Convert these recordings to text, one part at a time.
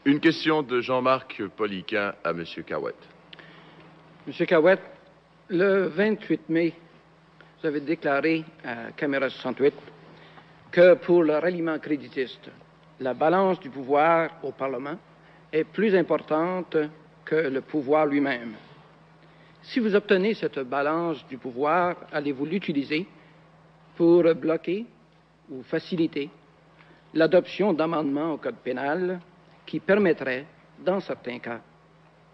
Une question de Jean-Marc Poliquin à M. Cahouette. Monsieur Cahouette, le 28 mai, vous avez déclaré à Caméra 68 que pour le ralliement créditiste, la balance du pouvoir au Parlement est plus importante que le pouvoir lui-même. Si vous obtenez cette balance du pouvoir, allez-vous l'utiliser pour bloquer ou faciliter l'adoption d'amendements au Code pénal qui permettraient, dans certains cas,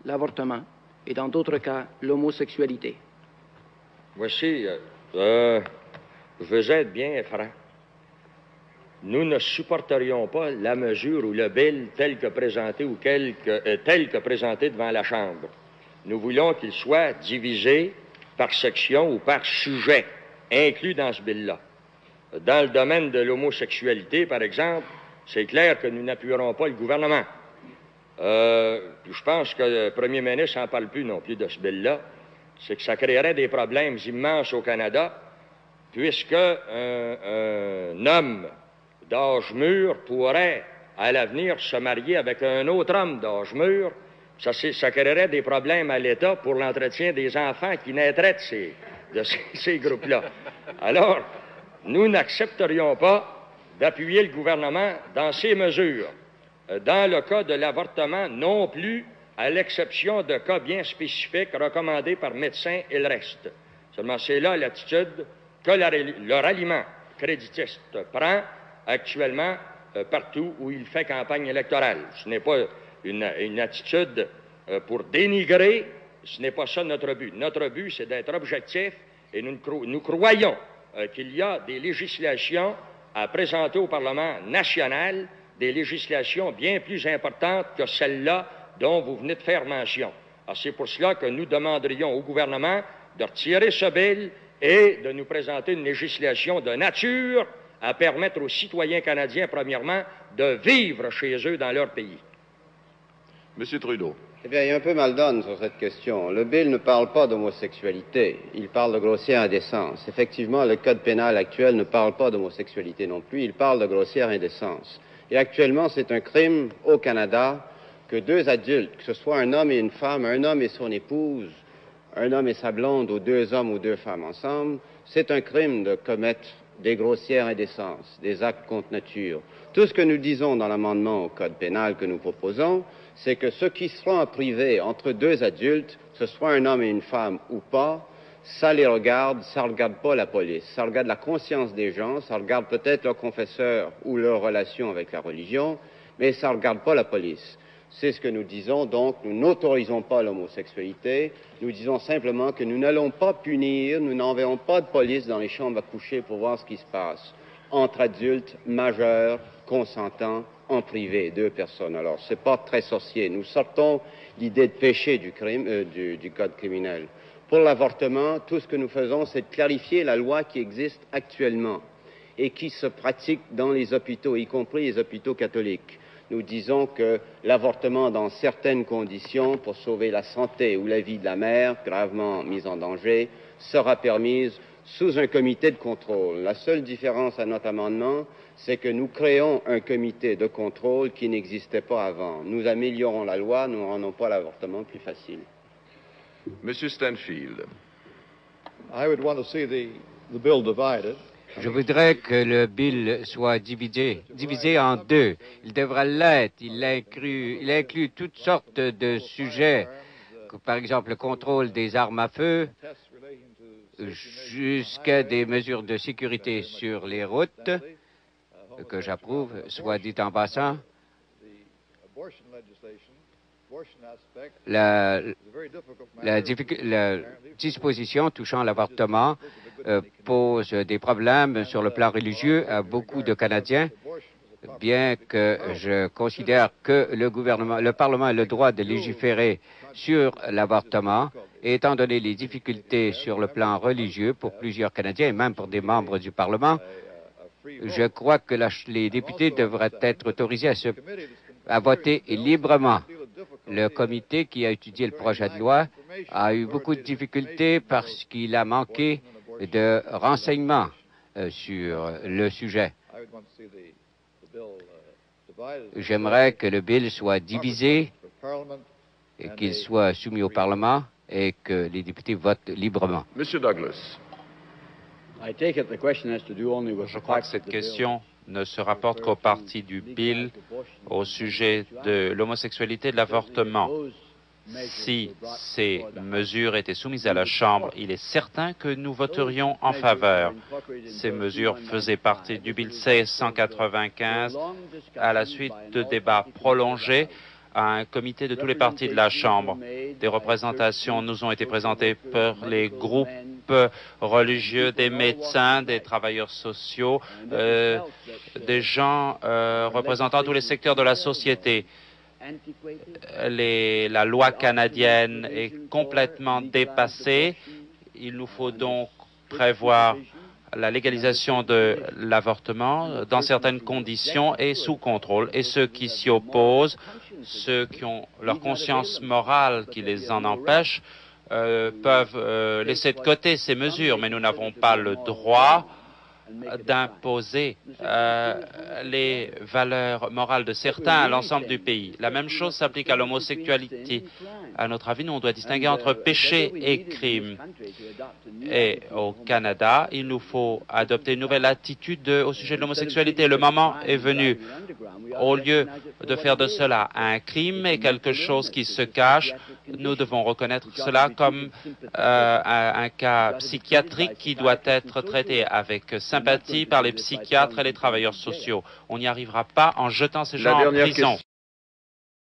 l'avortement et dans d'autres cas, l'homosexualité? Voici, je veux être bien franc. Nous ne supporterions pas la mesure ou le bill tel que présenté ou tel que présenté devant la Chambre. Nous voulons qu'il soit divisé par section ou par sujet inclus dans ce bill-là. Dans le domaine de l'homosexualité, par exemple, c'est clair que nous n'appuierons pas le gouvernement. Je pense que le premier ministre n'en parle plus non plus de ce bill-là. C'est que ça créerait des problèmes immenses au Canada, puisque un homme d'âge mûr pourrait, à l'avenir, se marier avec un autre homme d'âge mûr. Ça créerait des problèmes à l'État pour l'entretien des enfants qui naîtraient de ces groupes-là. Alors, nous n'accepterions pas d'appuyer le gouvernement dans ces mesures. Dans le cas de l'avortement, non plus, à l'exception de cas bien spécifiques recommandés par médecins et le reste. Seulement, c'est là l'attitude que le ralliement créditiste prend actuellement partout où il fait campagne électorale. Ce n'est pas une attitude pour dénigrer, ce n'est pas ça notre but. Notre but, c'est d'être objectif et nous croyons qu'il y a des législations à présenter au Parlement national, des législations bien plus importantes que celle-là dont vous venez de faire mention. Alors, c'est pour cela que nous demanderions au gouvernement de retirer ce bill et de nous présenter une législation de nature à permettre aux citoyens canadiens, premièrement, de vivre chez eux dans leur pays. Monsieur Trudeau. Eh bien, il y a un peu mal donne sur cette question. Le bill ne parle pas d'homosexualité, il parle de grossière indécence. Effectivement, le Code pénal actuel ne parle pas d'homosexualité non plus, il parle de grossière indécence. Et actuellement, c'est un crime au Canada que deux adultes, que ce soit un homme et une femme, un homme et son épouse, un homme et sa blonde, ou deux hommes ou deux femmes ensemble, c'est un crime de commettre des grossières indécences, des actes contre nature. Tout ce que nous disons dans l'amendement au Code pénal que nous proposons, c'est que ce qui sera en privé entre deux adultes, que ce soit un homme et une femme ou pas, ça les regarde, ça ne regarde pas la police, ça regarde la conscience des gens, ça regarde peut-être leur confesseur ou leur relation avec la religion, mais ça ne regarde pas la police. C'est ce que nous disons, donc nous n'autorisons pas l'homosexualité, nous disons simplement que nous n'allons pas punir, nous n'enverrons pas de police dans les chambres à coucher pour voir ce qui se passe entre adultes, majeurs, consentants, en privé, deux personnes. Alors, c'est pas très sorcier. Nous sortons l'idée de péché du Code criminel. Pour l'avortement, tout ce que nous faisons, c'est de clarifier la loi qui existe actuellement et qui se pratique dans les hôpitaux, y compris les hôpitaux catholiques. Nous disons que l'avortement, dans certaines conditions, pour sauver la santé ou la vie de la mère, gravement mise en danger, sera permise sous un comité de contrôle. La seule différence à notre amendement, c'est que nous créons un comité de contrôle qui n'existait pas avant. Nous améliorons la loi, nous ne rendons pas l'avortement plus facile. Monsieur Stanfield. I would want to see the bill divided. Je voudrais que le bill soit divisé en deux. Il devra l'être. Il inclut toutes sortes de sujets, par exemple le contrôle des armes à feu, jusqu'à des mesures de sécurité sur les routes, que j'approuve, soit dit en passant. La disposition touchant l'avortement pose des problèmes sur le plan religieux à beaucoup de Canadiens, bien que je considère que le Parlement a le droit de légiférer sur l'avortement, et étant donné les difficultés sur le plan religieux pour plusieurs Canadiens et même pour des membres du Parlement, je crois que les députés devraient être autorisés à voter librement. Le comité qui a étudié le projet de loi a eu beaucoup de difficultés parce qu'il a manqué de renseignements sur le sujet. j'aimerais que le bill soit divisé et qu'il soit soumis au Parlement et que les députés votent librement. Monsieur Douglas. Je crois que cette question ne se rapporte qu'aux parties du bill au sujet de l'homosexualité et de l'avortement. Si ces mesures étaient soumises à la Chambre, il est certain que nous voterions en faveur. Ces mesures faisaient partie du bill C-195 à la suite de débats prolongés à un comité de tous les partis de la Chambre. Des représentations nous ont été présentées par les groupes religieux, des médecins, des travailleurs sociaux, des gens représentant tous les secteurs de la société. La loi canadienne est complètement dépassée. Il nous faut donc prévoir la légalisation de l'avortement dans certaines conditions et sous contrôle. Et ceux qui s'y opposent, ceux qui ont leur conscience morale qui les en empêche, peuvent laisser de côté ces mesures, mais nous n'avons pas le droit d'imposer les valeurs morales de certains à l'ensemble du pays. La même chose s'applique à l'homosexualité. À notre avis, nous, on doit distinguer entre péché et crime. Et au Canada, il nous faut adopter une nouvelle attitude au sujet de l'homosexualité. Le moment est venu. Au lieu de faire de cela un crime et quelque chose qui se cache, nous devons reconnaître cela comme un cas psychiatrique qui doit être traité avec sympathie par les psychiatres et les travailleurs sociaux. On n'y arrivera pas en jetant ces gens en prison.